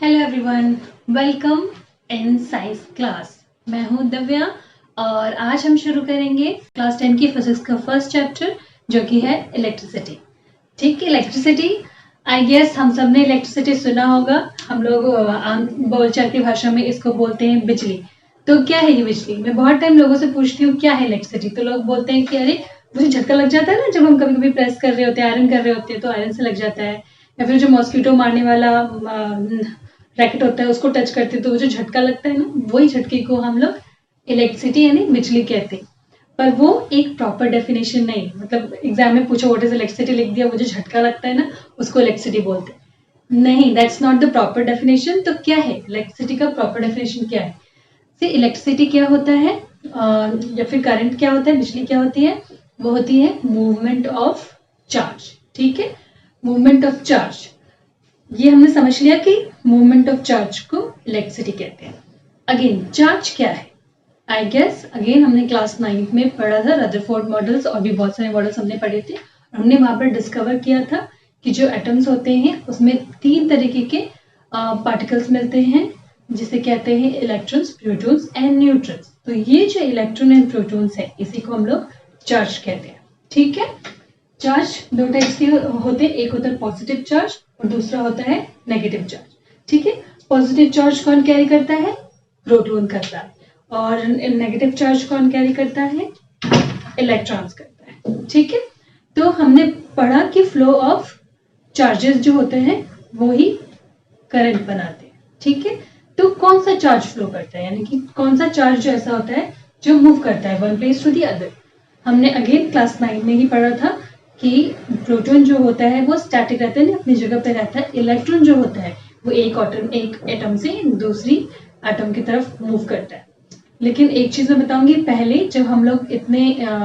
Hello everyone, welcome in science class. मैं हूं दिव्या और आज हम शुरू करेंगे क्लास 10 की फिजिक्स का फर्स्ट चैप्टर जो कि है इलेक्ट्रिसिटी। ठीक है, इलेक्ट्रिसिटी आई गेस हम सब ने इलेक्ट्रिसिटी सुना होगा। हम लोग आम बोलचाल की भाषा में इसको बोलते हैं बिजली। तो क्या है ये बिजली? मैं बहुत टाइम लोगों से पूछती हूँ क्या है इलेक्ट्रिसिटी, तो लोग बोलते हैं कि अरे मुझे झटका लग जाता है ना, जब हम कभी कभी प्रेस कर रहे होते हैं, आयरन कर रहे होते हैं तो आयरन से लग जाता है, या फिर जो मॉस्किटो मारने वाला रैकेट होता है उसको टच करते तो वो जो झटका लगता है ना, वही झटके को हम लोग इलेक्ट्रिसिटी यानी बिजली कहते हैं। पर वो एक प्रॉपर डेफिनेशन नहीं, मतलब एग्जाम में पूछो व्हाट इज इलेक्ट्रिसिटी, लिख दिया, वो जो झटका लगता है ना उसको इलेक्ट्रिसिटी बोलते हैं। नहीं, that's not the proper definition. तो क्या है इलेक्ट्रिसिटी का प्रॉपर डेफिनेशन? क्या है? से इलेक्ट्रिसिटी क्या होता है या फिर करंट क्या होता है, बिजली क्या होती है? वो होती है मूवमेंट ऑफ चार्ज। ठीक है, मूवमेंट ऑफ चार्ज। ये हमने समझ लिया कि मूवमेंट ऑफ चार्ज को इलेक्ट्रिसिटी कहते हैं। अगेन चार्ज क्या है? आई गेस अगेन हमने क्लास 9 में पढ़ा था, रदरफोर्ड मॉडल्स और भी बहुत सारे मॉडल्स हमने पढ़े थे। हमने वहां पर डिस्कवर किया था कि जो एटम्स होते हैं उसमें 3 तरीके के पार्टिकल्स मिलते हैं जिसे कहते हैं इलेक्ट्रॉन्स, प्रोटॉन्स एंड न्यूट्रॉन्स। तो ये जो इलेक्ट्रॉन एंड प्रोटॉन्स है इसी को हम लोग चार्ज कहते हैं। ठीक है, चार्ज 2 टाइप्स के होते हैं, एक होता है पॉजिटिव चार्ज और दूसरा होता है नेगेटिव चार्ज। ठीक है, पॉजिटिव चार्ज कौन कैरी करता है? प्रोटॉन करता है। और नेगेटिव चार्ज कौन कैरी करता है? इलेक्ट्रॉन्स करता है। ठीक है, तो हमने पढ़ा कि फ्लो ऑफ चार्जेस जो होते हैं वो ही करंट बनाते हैं। ठीक है, तो कौन सा चार्ज फ्लो करता है, यानी कि कौन सा चार्ज जो ऐसा होता है जो मूव करता है one place to the other? हमने अगेन क्लास 9 में ही पढ़ा था कि प्रोटॉन जो होता है वो स्टैटिक रहता है ना, अपनी जगह पे रहता है। इलेक्ट्रॉन जो होता है वो एक एटम से दूसरी एटम की तरफ मूव करता है। लेकिन एक चीज मैं बताऊंगी, पहले जब हम लोग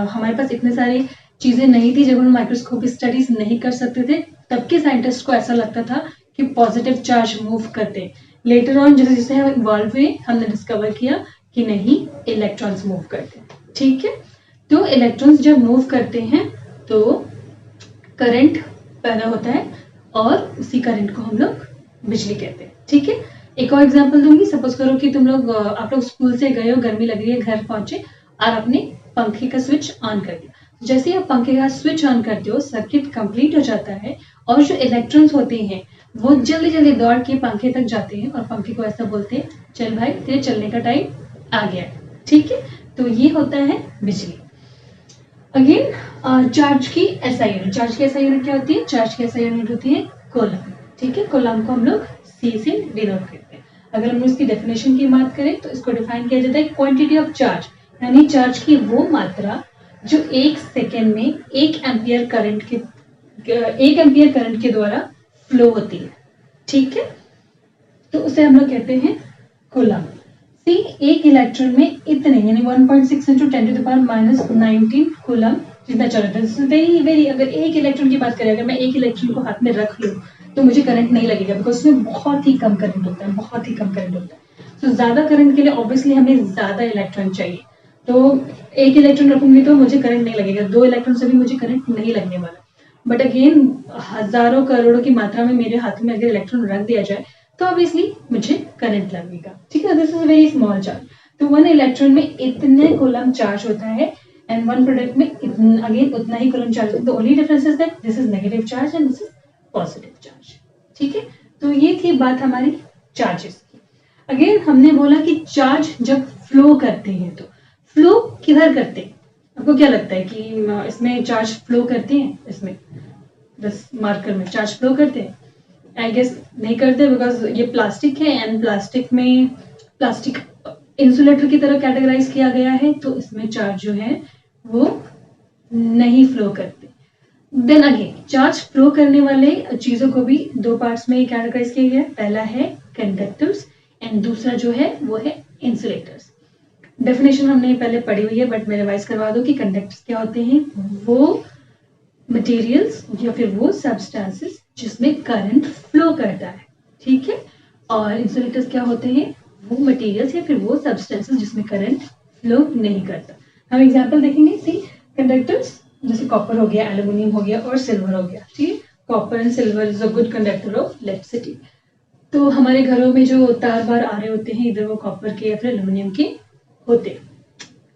हमारे पास इतने सारी चीजें नहीं थी, जब हम माइक्रोस्कोप स्टडीज नहीं कर सकते थे, तब के साइंटिस्ट को ऐसा लगता था कि पॉजिटिव चार्ज मूव करते। लेटर ऑन जैसे जैसे हम इवॉल्व हुए, हमने डिस्कवर किया कि नहीं, इलेक्ट्रॉन्स मूव करते हैं। ठीक है, तो इलेक्ट्रॉन्स जब मूव करते हैं तो करंट पैदा होता है और उसी करंट को हम लोग बिजली कहते हैं। ठीक है, एक और एग्जांपल दूंगी। सपोज करो कि आप लोग स्कूल से गए हो, गर्मी लग रही है, घर पहुंचे और आपने पंखे का स्विच ऑन कर दिया। जैसे ही आप पंखे का स्विच ऑन करते हो, सर्किट कंप्लीट हो जाता है और जो इलेक्ट्रॉन्स होते हैं वो जल्दी जल्दी दौड़ के पंखे तक जाते हैं और पंखे को ऐसा बोलते हैं, चल भाई तेरे चलने का टाइम आ गया है। ठीक है, तो ये होता है बिजली। अगेन चार्ज की एसआई यूनिट। चार्ज की एसआई यूनिट क्या होती है? चार्ज की एसआई यूनिट होती है कूलम। ठीक है, कूलम को हम लोग सी से डिनोट करते हैं। अगर हम इसकी डेफिनेशन की बात करें तो इसको डिफाइन किया जाता है क्वांटिटी ऑफ चार्ज, यानी चार्ज की वो मात्रा जो 1 सेकेंड में 1 एम्पियर करंट के द्वारा फ्लो होती है। ठीक है, तो उसे हम लोग कहते हैं कूलम। सी, एक इलेक्ट्रॉन में इतने यानी 1.6 into 10⁻⁻19 कूलम जितना चल रहा है। वेरी वेरी, अगर एक इलेक्ट्रॉन की बात करें, अगर मैं एक इलेक्ट्रॉन को हाथ में रख लूँ तो मुझे करंट नहीं लगेगा, बिकॉज उसमें बहुत ही कम करंट होता है, बहुत ही कम करंट होता है। तो ज्यादा करंट के लिए ऑब्वियसली हमें ज्यादा इलेक्ट्रॉन चाहिए। तो एक इलेक्ट्रॉन रखूंगी तो मुझे करंट नहीं लगेगा, 2 इलेक्ट्रॉन से भी मुझे करंट नहीं लगने वाला। बट अगेन हजारों करोड़ों की मात्रा में मेरे हाथ में अगर इलेक्ट्रॉन रख दिया जाए तो ऑब्वियसली मुझे करंट लगेगा। ठीक है, this is very small charge. तो 1 इलेक्ट्रॉन में इतने कूलम चार्ज होता है एंड 1 प्रोडक्ट में अगेन उतना ही कूलम चार्ज होता है। The only difference is that this is negative charge and this is positive charge. ठीक है, तो ये थी बात हमारी चार्जेस की। अगेन हमने बोला कि चार्ज जब फ्लो करते हैं तो फ्लो किधर करते हैं? आपको क्या लगता है कि इसमें चार्ज फ्लो करते हैं? इसमें दस मार्कर में चार्ज फ्लो करते हैं? आई गेस नहीं करते, बिकॉज ये प्लास्टिक है एंड प्लास्टिक इंसुलेटर की तरह कैटेगराइज किया गया है, तो इसमें चार्ज जो है वो नहीं फ्लो करते। देन अगेन चार्ज फ्लो करने वाले चीजों को भी 2 पार्ट्स में कैटेगराइज किया गया है। पहला है कंडक्टर्स एंड दूसरा जो है वो है इंसुलेटर्स। डेफिनेशन हमने पहले पढ़ी हुई है, बट मैं रिवाइज करवा दूं कि कंडक्टर्स क्या होते हैं। वो मटेरियल्स या फिर वो सब्सटेंसेस जिसमें करंट फ्लो करता है। ठीक है, और इंसुलेटर्स क्या होते हैं? वो मटेरियल्स या फिर वो सब्सटेंसेस जिसमें करंट फ्लो नहीं करता। हम एग्जांपल देखेंगे। सी, कंडक्टर्स जैसे कॉपर हो गया, एल्यूमिनियम हो गया और सिल्वर हो गया। ठीक है, copper and silver is a good conductor of electricity. तो हमारे घरों में जो तार बार आ रहे होते हैं इधर वो कॉपर के या फिर एल्यूमिनियम के होते हैं,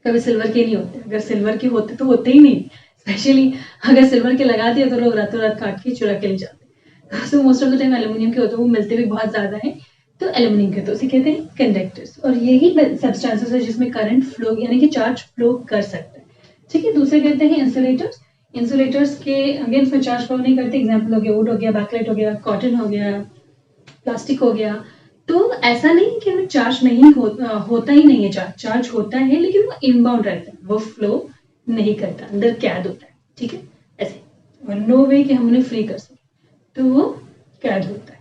कभी सिल्वर के नहीं होते। अगर सिल्वर के होते तो होते ही नहीं, स्पेशली अगर सिल्वर के लगा दिए तो लोग रातों रात काट के चुरा के ले जाते। So most of the time aluminium के होते हैं, वो मिलते भी बहुत ज़्यादा है, तो एल्यूमिनियम के तो उसे कहते हैं कंडक्टर्स। और यही सब्सटेंसेस है जिसमें करंट फ्लो यानी कि चार्ज फ्लो कर सकता है। ठीक है, दूसरे कहते हैं इंसुलेटर्स। इंसुलेटर्स के अगेन इसमें चार्ज फ्लो नहीं करते। एग्जाम्पल हो गया वुड हो गया, बैकलाइट हो गया, कॉटन हो गया, प्लास्टिक हो गया। तो ऐसा नहीं कि हमें चार्ज नहीं होता ही नहीं है, चार्ज होता है लेकिन वो इनबाउंड रहता है, वो फ्लो नहीं करता, अंदर कैद होता है। ठीक है, ऐसे और नो वे कि हम उन्हें फ्री कर सकें, तो वो कैद होता है।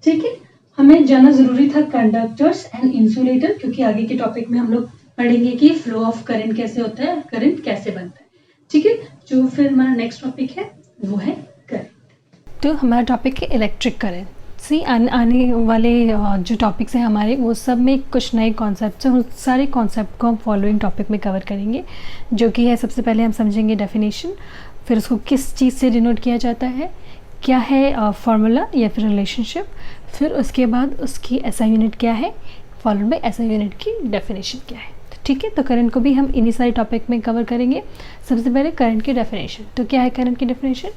ठीक है, हमें जाना जरूरी था कंडक्टर्स एंड इंसुलेटर, क्योंकि आगे के टॉपिक में हम लोग पढ़ेंगे कि फ्लो ऑफ करंट कैसे होता है, करंट कैसे बनता है। ठीक है, जो फिर हमारा नेक्स्ट टॉपिक है वो है करंट। तो हमारा टॉपिक है इलेक्ट्रिक करंट। आने वाले जो टॉपिक्स हैं हमारे, वो सब में कुछ नए कॉन्सेप्ट्स हैं। उन सारे कॉन्सेप्ट को हम फॉलोइंग टॉपिक में कवर करेंगे, जो कि है सबसे पहले हम समझेंगे डेफिनेशन, फिर उसको किस चीज़ से डिनोट किया जाता है, क्या है फार्मूला या फिर रिलेशनशिप, फिर उसके बाद उसकी एसआई यूनिट क्या है, फॉलोड बाय एसआई यूनिट की डेफिनेशन क्या है। ठीक है, तो करंट को भी हम इन्हीं सारे टॉपिक में कवर करेंगे। सबसे पहले करंट की डेफिनेशन। तो क्या है करंट की डेफिनेशन?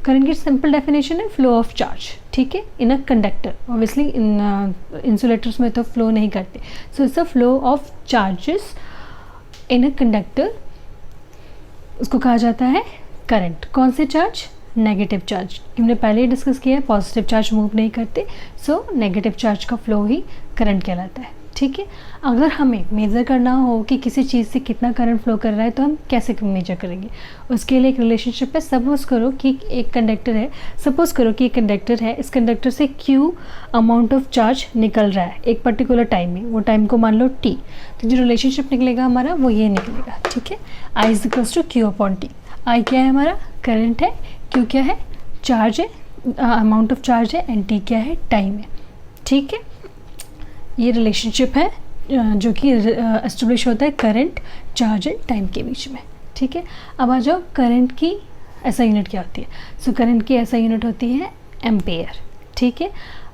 करंट की सिंपल डेफिनेशन है फ्लो ऑफ चार्ज। ठीक है, in a conductor. Obviously in insulators में तो फ्लो नहीं करते, so it's a flow of charges in a conductor, उसको कहा जाता है करंट। कौन से चार्ज? Negative charge. हमने पहले ही डिस्कस किया है, पॉजिटिव चार्ज मूव नहीं करते, सो नेगेटिव चार्ज का फ्लो ही करंट कहलाता है। ठीक है, अगर हमें मेज़र करना हो कि किसी चीज़ से कितना करंट फ्लो कर रहा है, तो हम कैसे मेजर करेंगे? उसके लिए एक रिलेशनशिप है। सपोज़ करो कि एक कंडक्टर है, इस कंडक्टर से क्यू अमाउंट ऑफ चार्ज निकल रहा है एक पर्टिकुलर टाइम में, वो टाइम को मान लो टी। तो जो रिलेशनशिप निकलेगा हमारा वो ये निकलेगा। ठीक है, I is equals to Q upon T. I क्या है हमारा? करंट है। क्यू क्या है? चार्ज है, अमाउंट ऑफ चार्ज है, एंड टी क्या है? टाइम है। ठीक है, ये रिलेशनशिप है जो कि एस्टेब्लिश होता है करंट, चार्ज एंड टाइम के बीच में। ठीक है, अब आ जाओ करंट की एसआई यूनिट क्या होती है। सो करंट की एसआई यूनिट होती है एम्पेयर। ठीक है,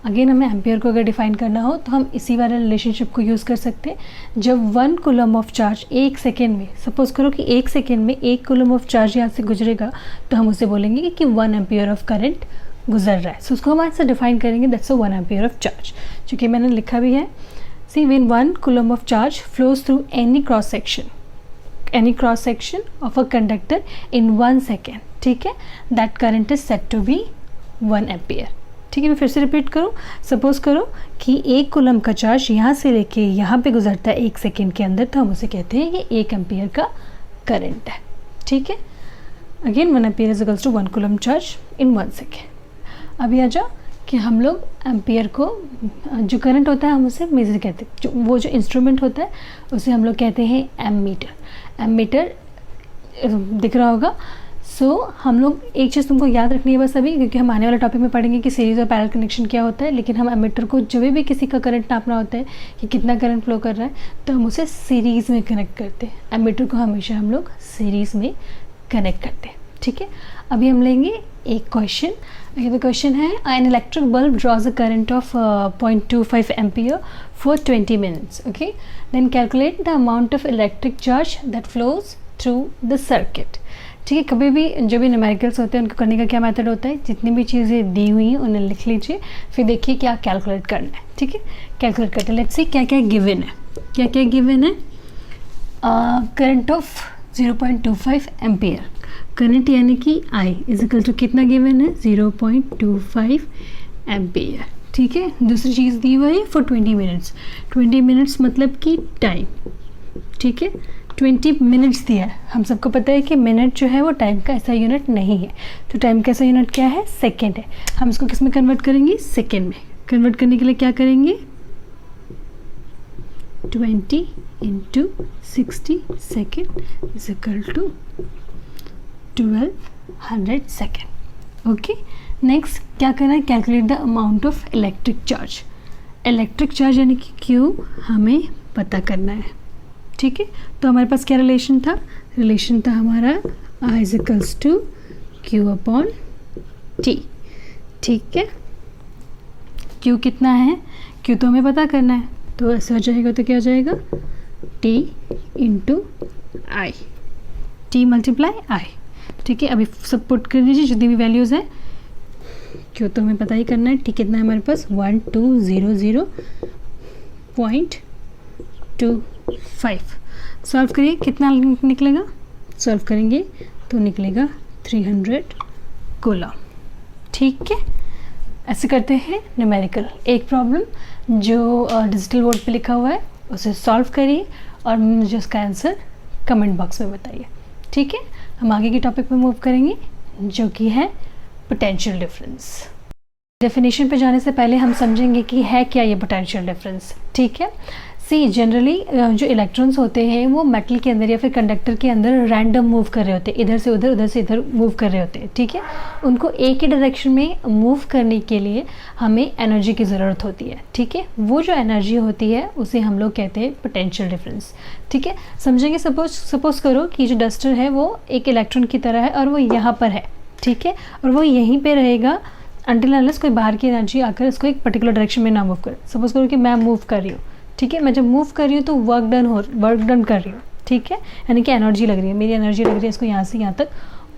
अगेन हमें एम्पेयर को अगर डिफाइन करना हो तो हम इसी वाले रिलेशनशिप को यूज़ कर सकते हैं। जब 1 कूलम ऑफ चार्ज एक सेकेंड में, सपोज करो कि एक सेकेंड में 1 कूलम ऑफ चार्ज यहाँ से गुजरेगा, तो हम उसे बोलेंगे कि 1 एम्पेयर ऑफ करंट गुजर रहा है। सो उसको हम ऐसे डिफाइन करेंगे, that's a 1 ampere of charge, चूँकि मैंने लिखा भी है। See when 1 coulomb of charge flows through any cross section of a conductor in 1 second, ठीक है, that current is said to be 1 ampere. ठीक है, मैं फिर से रिपीट करूँ। सपोज करो कि 1 कूलम का चार्ज यहाँ से लेके यहाँ पे गुजरता है 1 सेकेंड के अंदर, तो हम उसे कहते हैं ये 1 एम्पेयर का करंट है। ठीक है, again 1 ampere is equals to 1 coulomb charge in 1 second. अभी आ जाओ कि हम लोग एम्पियर को, जो करंट होता है हम उसे मेजर कहते हैं, वो जो इंस्ट्रूमेंट होता है उसे हम लोग कहते हैं एमीटर। एमीटर दिख रहा होगा। सो हम लोग एक चीज़ तुमको याद रखनी है बस अभी, क्योंकि हम आने वाले टॉपिक में पढ़ेंगे कि सीरीज और पैरेलल कनेक्शन क्या होता है, लेकिन हम एमीटर को जब भी किसी का करंट नापना होता है कि कितना करंट फ्लो कर रहा है, तो हम उसे सीरीज़ में कनेक्ट करते हैं। एमीटर को हमेशा हम लोग सीरीज़ में कनेक्ट करते हैं। ठीक है, अभी हम लेंगे एक क्वेश्चन। The question है an electric bulb draws a current of 0.25 ampere for 20 minutes. Okay, then calculate the amount of electric charge that flows through the circuit. ठीक है, कभी भी जो भी न्यूमेरिकल्स होते हैं उनको करने का क्या मेथड होता है, जितनी भी चीज़ें दी हुई हैं उन्हें लिख लीजिए, फिर देखिए क्या कैलकुलेट करना है। ठीक है, कैलकुलेट करते हैं। लेट्स सी क्या क्या गिवन है। क्या क्या गिवन है? करंट ऑफ 0.25 एम्पियर, करंट यानी कि I इज इक्वल टू कितना गिवन है? 0.25 एम्पियर। ठीक है, दूसरी चीज़ दी हुई है फॉर 20 मिनट्स। 20 मिनट्स मतलब कि टाइम। ठीक है, 20 मिनट्स दिया है। हम सबको पता है कि मिनट जो है वो टाइम का ऐसा यूनिट नहीं है, तो टाइम का ऐसा यूनिट क्या है? सेकेंड है। हम इसको किस में कन्वर्ट करेंगे? सेकेंड में। कन्वर्ट करने के लिए क्या करेंगे? 20 into 60 second is equal to 1200 second. Okay, next क्या करना है? Calculate the amount of electric charge. Electric charge यानी कि क्यू हमें पता करना है। ठीक है, तो हमारे पास क्या रिलेशन था? रिलेशन था हमारा I is equals to Q upon T. ठीक है, क्यू कितना है, क्यू तो हमें पता करना है, तो ऐसे हो जाएगा, तो क्या हो जाएगा टी इंटू आई, टी मल्टीप्लाई आई। ठीक है, अभी सब पुट कर दीजिए जितनी भी वैल्यूज़ हैं। क्यों तो हमें पता ही करना है, टी कितना है हमारे पास 1200.25। सॉल्व करिए, कितना निकलेगा, सॉल्व करेंगे तो निकलेगा 300 कूलम। ठीक है, ऐसे करते हैं न्यूमेरिकल। एक प्रॉब्लम जो डिजिटल बोर्ड पे लिखा हुआ है उसे सॉल्व करिए और मुझे उसका आंसर कमेंट बॉक्स में बताइए। ठीक है, हम आगे के टॉपिक पे मूव करेंगे जो कि है पोटेंशियल डिफरेंस। डेफिनेशन पे जाने से पहले हम समझेंगे कि है क्या ये पोटेंशियल डिफरेंस। ठीक है, सी जनरली जो इलेक्ट्रॉन्स होते हैं वो मेटल के अंदर या फिर कंडक्टर के अंदर रैंडम मूव कर रहे होते हैं, इधर से उधर, उधर से इधर मूव कर रहे होते हैं। ठीक है, उनको एक ही डायरेक्शन में मूव करने के लिए हमें एनर्जी की ज़रूरत होती है। ठीक है, वो जो एनर्जी होती है उसे हम लोग कहते हैं पोटेंशियल डिफरेंस। ठीक है, समझेंगे, सपोज करो कि जो डस्टर है वो एक इलेक्ट्रॉन की तरह है और वो यहाँ पर है। ठीक है, और वो यहीं पे रहेगा अंटिल अनलेस कोई बाहर की एनर्जी आकर इसको एक पर्टिकुलर डायरेक्शन में ना मूव करे। सपोज करो कि मैं मूव कर रही हूँ। ठीक है, मैं जब मूव कर रही हूँ तो वर्क डन कर रही हूँ। ठीक है, यानी कि एनर्जी लग रही है, मेरी एनर्जी लग रही है इसको यहाँ से यहाँ तक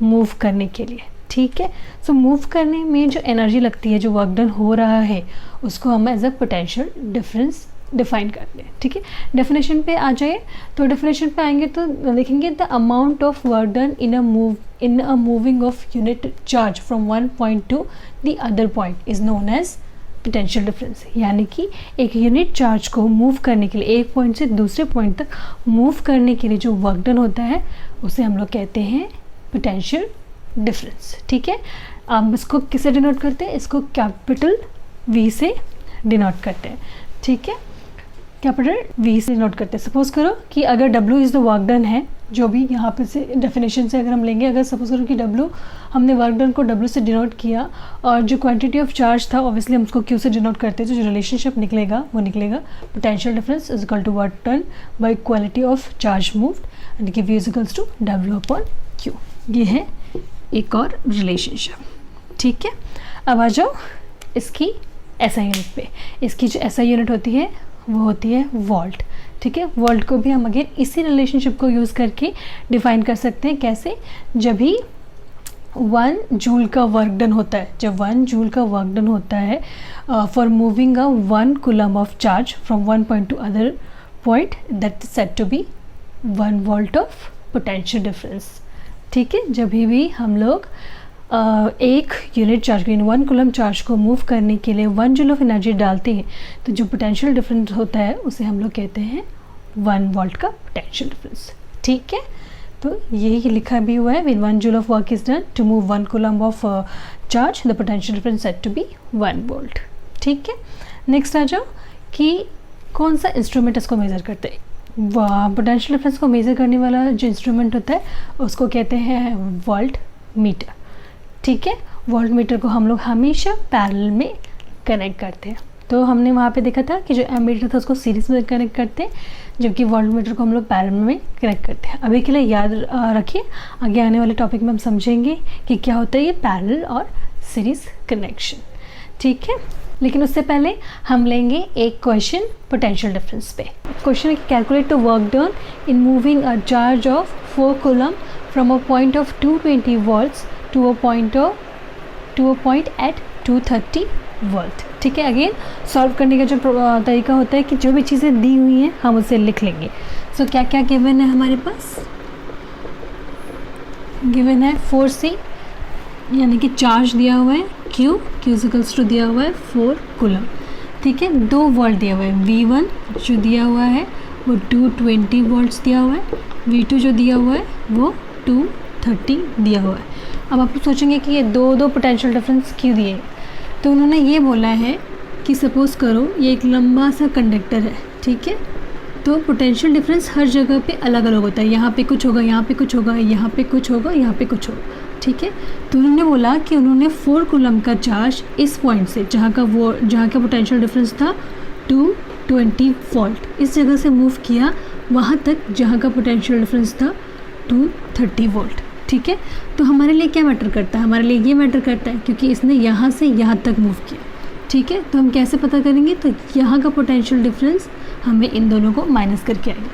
मूव करने के लिए। ठीक है, सो मूव करने में जो एनर्जी लगती है, जो वर्क डन हो रहा है, उसको हम as a potential difference define करते हैं। ठीक है, डेफिनेशन पे आ जाइए, तो डेफिनेशन पे आएंगे तो देखेंगे the amount of work done in a moving of unit charge from one point to the other point is known as potential difference. यानी कि एक यूनिट चार्ज को मूव करने के लिए, एक पॉइंट से दूसरे पॉइंट तक मूव करने के लिए जो वर्क डन होता है उसे हम लोग कहते हैं पोटेंशियल डिफरेंस। ठीक है, आप इसको किससे डिनोट करते हैं, इसको कैपिटल वी से डिनोट करते हैं। ठीक है, कैपिटल वी से डिनोट करते हैं। सपोज करो कि अगर W is the work done है, जो भी यहाँ पे से डेफिनेशन से अगर हम लेंगे, अगर सपोज करो कि W, हमने वर्क डन को W से डिनोट किया और जो क्वांटिटी ऑफ चार्ज था ऑब्वियसली हम उसको Q से डिनोट करते हैं, तो जो रिलेशनशिप निकलेगा वो निकलेगा potential difference is equal to work done by quality of charge moved and कि V is equals to W upon Q। ये है एक और रिलेशनशिप। ठीक है, अब आ जाओ इसकी SI यूनिट पे। इसकी जो SI यूनिट होती है वो होती है वोल्ट। ठीक है, वोल्ट को भी हम अगेन इसी रिलेशनशिप को यूज़ करके डिफाइन कर सकते हैं। कैसे, जब भी 1 जूल का वर्क डन होता है, जब 1 जूल का वर्क डन होता है for moving a 1 coulomb of charge from one point to other point, that is said to be 1 volt of potential difference. ठीक है, जब भी हम लोग एक यूनिट चार्ज को, 1 कूलम चार्ज को मूव करने के लिए 1 जूल ऑफ एनर्जी डालते हैं, तो जो पोटेंशियल डिफरेंस होता है उसे हम लोग कहते हैं 1 वोल्ट का पोटेंशियल डिफरेंस। ठीक है, तो यही लिखा भी हुआ है, when 1 joule of work is done to move 1 coulomb of charge, the potential difference said to be 1 volt. ठीक है, नेक्स्ट आ जाओ कि कौन सा इंस्ट्रूमेंट इसको मेज़र करते हैं। पोटेंशियल डिफरेंस को मेज़र करने वाला जो इंस्ट्रूमेंट होता है उसको कहते हैं वोल्ट मीटर। ठीक है, वोल्ट मीटर को हम लोग हमेशा पैरेलल में कनेक्ट करते हैं। तो हमने वहाँ पे देखा था कि जो एमीटर था उसको सीरीज में कनेक्ट करते हैं, जबकि वोल्ट मीटर को हम लोग पैरेलल में कनेक्ट करते हैं। अभी के लिए याद रखिए, आगे आने वाले टॉपिक में हम समझेंगे कि क्या होता है ये पैरेलल और सीरीज कनेक्शन। ठीक है, लेकिन उससे पहले हम लेंगे एक क्वेश्चन पोटेंशियल डिफरेंस पे। क्वेश्चन है कि calculate the work done in moving a charge of 4 coulomb from a point of 220 volts to a point at 230 volt. ठीक है, अगेन सॉल्व करने का जो तरीका होता है कि जो भी चीज़ें दी हुई हैं हम उसे लिख लेंगे। सो क्या क्या गिवन है हमारे पास, गिवन है 4C, यानी कि चार्ज दिया हुआ है Q इक्वल्स टू दिया हुआ है 4 कूलम। ठीक है, 2 वोल्ट दिया हुआ है, V1 जो दिया हुआ है वो 220 वोल्ट्स दिया हुआ है, V2 जो दिया हुआ है वो 230 दिया हुआ है। अब आप सोचेंगे कि ये दो पोटेंशियल डिफरेंस क्यों दिए, तो उन्होंने ये बोला है कि सपोज़ करो ये एक लंबा सा कंडक्टर है। ठीक है, तो पोटेंशियल डिफरेंस हर जगह पे अलग अलग होता है, यहाँ पे कुछ होगा, यहाँ पे कुछ होगा, यहाँ पे कुछ होगा, यहाँ पे कुछ होगा। ठीक है, तो उन्होंने बोला कि उन्होंने 4 कूलम का चार्ज इस पॉइंट से, जहाँ का पोटेंशियल डिफरेंस था 220 वोल्ट, इस जगह से मूव किया वहाँ तक जहाँ का पोटेंशियल डिफरेंस था 230 वोल्ट। ठीक है, तो हमारे लिए क्या मैटर करता है, हमारे लिए ये मैटर करता है क्योंकि इसने यहाँ से यहाँ तक मूव किया। ठीक है, तो हम कैसे पता करेंगे, तो यहाँ का पोटेंशियल डिफरेंस हमें इन दोनों को माइनस करके आएगा,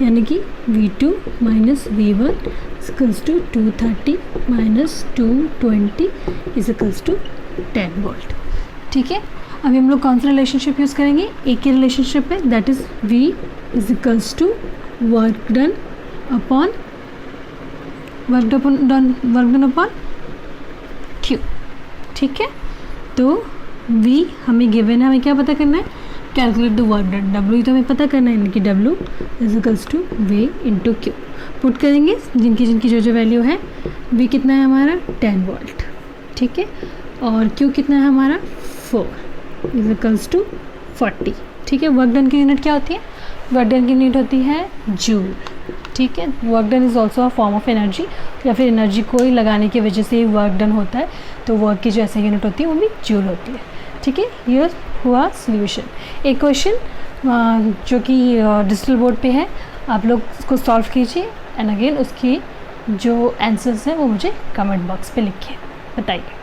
यानी कि V2 minus V1 equals to 230 minus 220 is equals to 10 volt. ठीक है, अभी हम लोग कौन सा रिलेशनशिप यूज़ करेंगे, एक ही रिलेशनशिप है, that is V is equals to work done upon Q। ठीक है, तो V हमें गिवन है, हमें क्या पता करना है, calculate the work done, W तो हमें पता करना है, यानी कि W is equals to V into Q। Put करेंगे जिनकी जिनकी जो जो वैल्यू है, V कितना है हमारा 10 वोल्ट, ठीक है, और Q कितना है हमारा 4 इज इक्वल्स टू 40। ठीक है, वर्क डन की यूनिट क्या होती है, वर्क डन की यूनिट होती है जूल। ठीक है, work done is also a form of energy, या फिर एनर्जी को ही लगाने की वजह से वर्क डन होता है, तो वर्क की जो ऐसी यूनिट होती है वो भी जूल होती है। ठीक है, ये हुआ सॉल्यूशन। एक क्वेश्चन जो कि डिजिटल बोर्ड पे है, आप लोग उसको सॉल्व कीजिए एंड अगेन उसकी जो आंसर्स हैं वो मुझे कमेंट बॉक्स पे लिखिए, बताइए।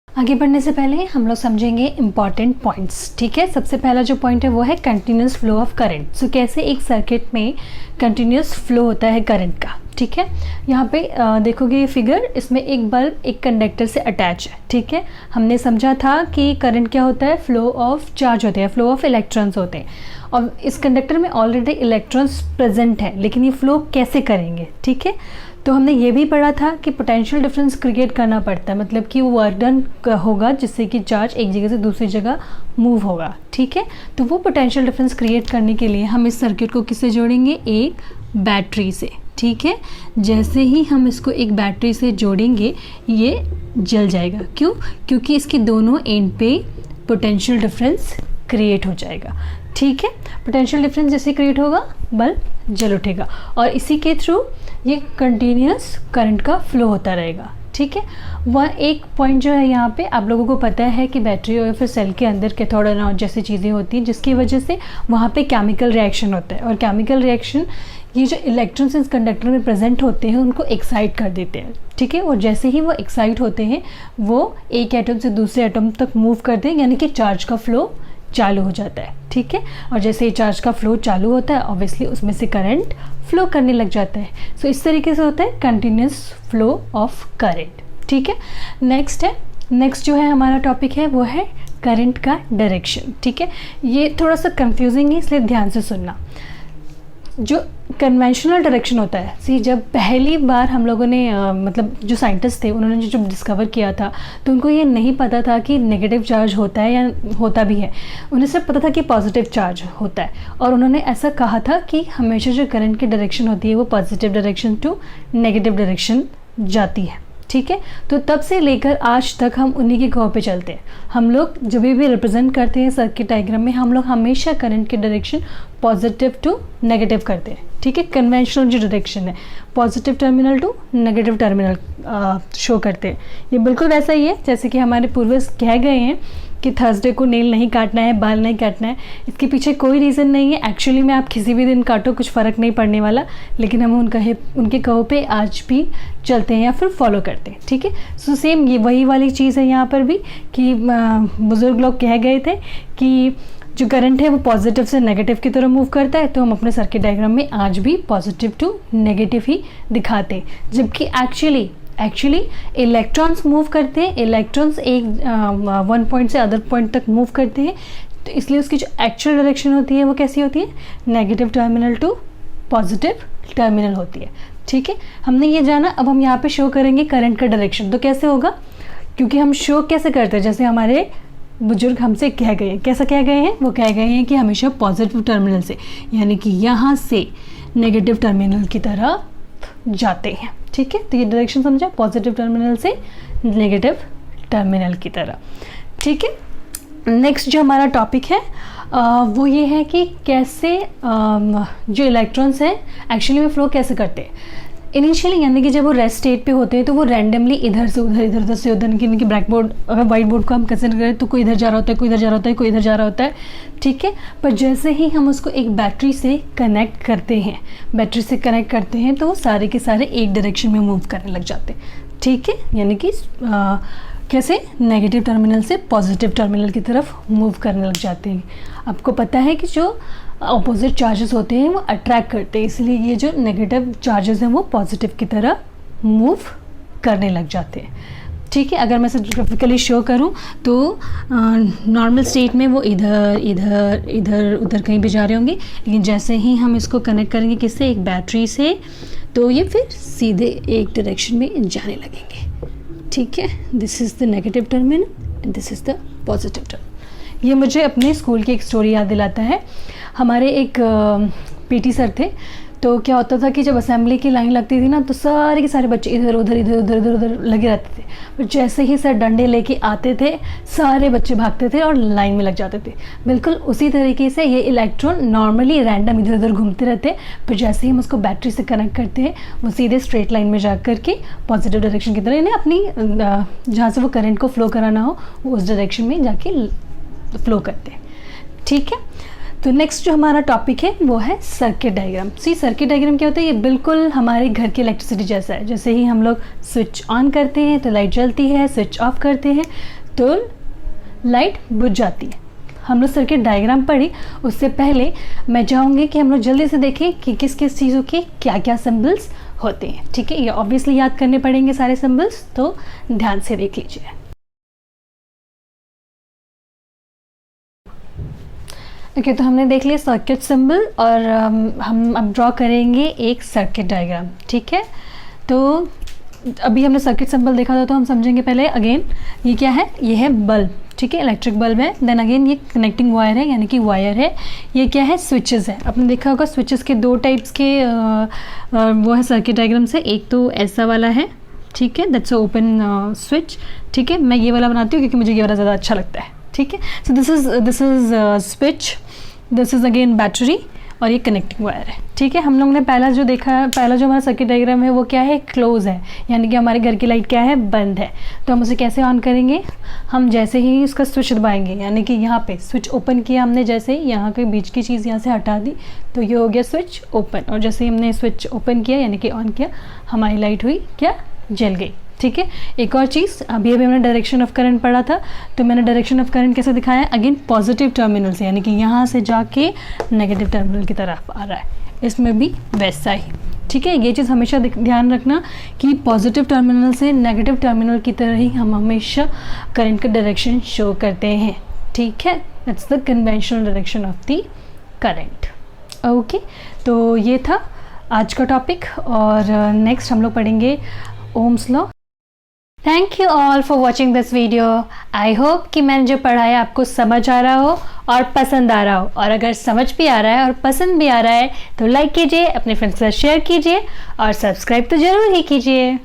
आगे बढ़ने से पहले हम लोग समझेंगे इम्पॉर्टेंट पॉइंट्स। ठीक है, सबसे पहला जो पॉइंट है वो है कंटिन्यूस फ्लो ऑफ करंट। सो कैसे एक सर्किट में कंटिन्यूस फ्लो होता है करंट का। ठीक है, यहाँ पे देखोगे ये फिगर, इसमें एक बल्ब एक कंडक्टर से अटैच है। ठीक है, हमने समझा था कि करंट क्या होता है, फ्लो ऑफ चार्ज होते हैं, फ्लो ऑफ इलेक्ट्रॉन्स होते हैं, और इस कंडक्टर में ऑलरेडी इलेक्ट्रॉन्स प्रेजेंट है, लेकिन ये फ्लो कैसे करेंगे। ठीक है, तो हमने ये भी पढ़ा था कि पोटेंशियल डिफरेंस क्रिएट करना पड़ता है, मतलब कि वो वर्क डन होगा जिससे कि चार्ज एक जगह से दूसरी जगह मूव होगा। ठीक है, तो वो पोटेंशियल डिफरेंस क्रिएट करने के लिए हम इस सर्किट को किससे जोड़ेंगे, एक बैटरी से। ठीक है, जैसे ही हम इसको एक बैटरी से जोड़ेंगे ये जल जाएगा। क्यों, क्योंकि इसके दोनों एंड पे पोटेंशियल डिफरेंस क्रिएट हो जाएगा। ठीक है, पोटेंशियल डिफरेंस जैसे क्रिएट होगा बल्ब जल उठेगा, और इसी के थ्रू ये कंटिन्यूस करंट का फ्लो होता रहेगा। ठीक है, वह एक पॉइंट जो है यहाँ पे आप लोगों को पता है कि बैटरी और फिर सेल के अंदर कैथोड एनोड जैसी चीज़ें होती हैं, जिसकी वजह से वहाँ पे केमिकल रिएक्शन होता है, और केमिकल रिएक्शन ये जो इलेक्ट्रॉन्स इस कंडक्टर में प्रेजेंट होते हैं उनको एक्साइट कर देते हैं। ठीक है, और जैसे ही वो एक्साइट होते हैं वो एक एटम से दूसरे एटम तक मूव करते हैं, यानी कि चार्ज का फ्लो चालू हो जाता है। ठीक है, और जैसे ही चार्ज का फ्लो चालू होता है ऑब्वियसली उसमें से करंट फ्लो करने लग जाता है। सो इस तरीके से होता है कंटिन्यूस फ्लो ऑफ करंट। ठीक है, नेक्स्ट जो है हमारा टॉपिक है वो है करंट का डायरेक्शन। ठीक है, ये थोड़ा सा कंफ्यूजिंग है, इसलिए ध्यान से सुनना। जो कन्वेंशनल डायरेक्शन होता है, सी जब पहली बार हम लोगों ने मतलब जो साइंटिस्ट थे उन्होंने जो डिस्कवर किया था, तो उनको ये नहीं पता था कि नेगेटिव चार्ज होता है या होता भी है, उन्हें सिर्फ पता था कि पॉजिटिव चार्ज होता है, और उन्होंने ऐसा कहा था कि हमेशा जो करंट की डायरेक्शन होती है वो positive direction to negative direction जाती है। ठीक है, तो तब से लेकर आज तक हम उन्हीं के गौ पे चलते हैं। हम लोग जब भी रिप्रेजेंट करते हैं सर्किट डायग्राम में, हम लोग हमेशा करंट की डायरेक्शन पॉजिटिव टू नेगेटिव करते हैं। ठीक है, कन्वेंशनल जो डायरेक्शन है positive terminal to negative terminal show करते हैं। ये बिल्कुल वैसा ही है जैसे कि हमारे पूर्वज कह गए हैं कि थर्सडे को नेल नहीं काटना है, बाल नहीं काटना है। इसके पीछे कोई रीज़न नहीं है, एक्चुअली में आप किसी भी दिन काटो कुछ फ़र्क नहीं पड़ने वाला, लेकिन हम उनके कहो पे आज भी चलते हैं या फिर फॉलो करते हैं। ठीक है, सो सेम ये वही वाली चीज़ है यहाँ पर भी कि बुज़ुर्ग लोग कह गए थे कि जो करंट है वो पॉजिटिव से नेगेटिव की तरफ मूव करता है, तो हम अपने सर्किट डायग्राम में आज भी पॉजिटिव टू नेगेटिव ही दिखाते हैं, जबकि एक्चुअली इलेक्ट्रॉन्स मूव करते हैं। इलेक्ट्रॉन्स एक वन पॉइंट से अदर पॉइंट तक मूव करते हैं, तो इसलिए उसकी जो एक्चुअल डायरेक्शन होती है वो कैसी होती है, negative terminal to positive terminal होती है। ठीक है, हमने ये जाना। अब हम यहाँ पे शो करेंगे करंट का डायरेक्शन, तो कैसे होगा, क्योंकि हम शो कैसे करते हैं, जैसे हमारे बुजुर्ग हमसे कह गए, कैसा कह गए हैं, वो कह गए हैं कि हमेशा पॉजिटिव टर्मिनल से, यानी कि यहाँ से नेगेटिव टर्मिनल की तरफ जाते हैं। ठीक है, तो ये डायरेक्शन समझा, पॉजिटिव टर्मिनल से नेगेटिव टर्मिनल की तरफ। ठीक है, नेक्स्ट जो हमारा टॉपिक है वो ये है कि कैसे जो इलेक्ट्रॉन्स हैं एक्चुअली में फ्लो कैसे करते हैं। इनिशियली यानी कि जब वो रेस्ट स्टेट पे होते हैं तो वो रैंडमली इधर से उधर, इधर से उधर, इनकी ब्लैक बोर्ड अगर वाइट बोर्ड को हम कंसिडर करें तो कोई इधर जा रहा होता है, कोई इधर जा रहा होता है, कोई इधर जा रहा होता है। ठीक है, पर जैसे ही हम उसको एक बैटरी से कनेक्ट करते हैं तो वो सारे के सारे एक डायरेक्शन में मूव करने लग जाते हैं। ठीक है, यानी कि कैसे नेगेटिव टर्मिनल से पॉजिटिव टर्मिनल की तरफ मूव करने लग जाते हैं। आपको पता है कि जो अपोजिट चार्जेस होते हैं वो अट्रैक्ट करते हैं, इसलिए ये जो नेगेटिव चार्जेस हैं वो पॉजिटिव की तरह मूव करने लग जाते हैं। ठीक है, अगर मैं इसे ग्राफिकली शो करूं तो नॉर्मल स्टेट में वो इधर इधर इधर उधर कहीं भी जा रहे होंगे, लेकिन जैसे ही हम इसको कनेक्ट करेंगे किससे, एक बैटरी से, तो ये फिर सीधे एक डायरेक्शन में जाने लगेंगे। ठीक है, this is the negative terminal and this is the positive terminal. ये मुझे अपने स्कूल की एक स्टोरी याद दिलाता है। हमारे एक पीटी सर थे, तो क्या होता था कि जब असेंबली की लाइन लगती थी ना, तो सारे के सारे बच्चे इधर उधर इधर उधर इधर उधर लगे रहते थे। पर जैसे ही सर डंडे लेके आते थे, सारे बच्चे भागते थे और लाइन में लग जाते थे। बिल्कुल उसी तरीके से ये इलेक्ट्रॉन नॉर्मली रैंडम इधर उधर घूमते रहते हैं, पर जैसे ही हम उसको बैटरी से कनेक्ट करते हैं, वो सीधे स्ट्रेट लाइन में जा कर के पॉजिटिव डायरेक्शन की तरह, यानी अपनी जहाँ से वो करंट को फ्लो कराना हो वो उस डायरेक्शन में जाके फ्लो करते हैं। ठीक है, तो नेक्स्ट जो हमारा टॉपिक है वो है circuit diagram. See circuit diagram क्या होता है, ये बिल्कुल हमारे घर की इलेक्ट्रिसिटी जैसा है। जैसे ही हम लोग स्विच ऑन करते हैं तो लाइट जलती है, स्विच ऑफ करते हैं तो लाइट बुझ जाती है। हम लोग सर्किट डायग्राम पढ़ी, उससे पहले मैं चाहूँगी कि हम लोग जल्दी से देखें कि किस किस चीज़ों के क्या क्या सिंबल्स होते हैं। ठीक है, ये ऑब्वियसली याद करने पड़ेंगे सारे सिंबल्स, तो ध्यान से देख लीजिए। ओके, तो हमने देख लिया सर्किट सिंबल और हम अब ड्रॉ करेंगे एक सर्किट डायग्राम। ठीक है, तो अभी हमने सर्किट सिंबल देखा था, तो हम समझेंगे पहले अगेन ये क्या है। ये है बल्ब, ठीक है, इलेक्ट्रिक बल्ब है। देन अगेन ये कनेक्टिंग वायर है, यानी कि वायर है। ये क्या है, स्विचेस है। आपने देखा होगा स्विचेस के दो टाइप्स के वो है सर्किट डायग्राम से। एक तो ऐसा वाला है, ठीक है, दैट्स ओपन स्विच। ठीक है, मैं ये वाला बनाती हूँ क्योंकि मुझे ये वाला ज़्यादा अच्छा लगता है। ठीक है, so this is switch, this is again battery और ये कनेक्टिंग वायर है। ठीक है, हम लोग ने पहला जो देखा, पहला जो हमारा सर्किट डायग्राम है वो क्या है, क्लोज है, यानी कि हमारे घर की लाइट क्या है, बंद है। तो हम उसे कैसे ऑन करेंगे, हम जैसे ही उसका स्विच दबाएंगे, यानी कि यहाँ पे स्विच ओपन किया हमने, जैसे ही यहाँ के बीच की चीज़ यहाँ से हटा दी तो ये हो गया स्विच ओपन। और जैसे ही हमने स्विच ओपन किया यानी कि ऑन किया, हमारी लाइट हुई क्या, जल गई। ठीक है, एक और चीज़, अभी हमने डायरेक्शन ऑफ करंट पढ़ा था, तो मैंने डायरेक्शन ऑफ करंट कैसे दिखाया है, अगेन पॉजिटिव टर्मिनल से, यानी कि यहाँ से जाके नेगेटिव टर्मिनल की तरफ आ रहा है। इसमें भी वैसा ही। ठीक है, ये चीज़ हमेशा ध्यान रखना कि पॉजिटिव टर्मिनल से नेगेटिव टर्मिनल की तरह ही हम हमेशा करंट का डायरेक्शन शो करते हैं। ठीक है, that's the conventional direction of the current. Okay, तो ये था आज का टॉपिक और नेक्स्ट हम लोग पढ़ेंगे Ohm's law. Thank you all for watching this video. I hope कि मैंने जो पढ़ाया आपको समझ आ रहा हो और पसंद आ रहा हो। और अगर समझ भी आ रहा है और पसंद भी आ रहा है तो लाइक कीजिए, अपने फ्रेंड्स के साथ शेयर कीजिए और सब्सक्राइब तो ज़रूर ही कीजिए।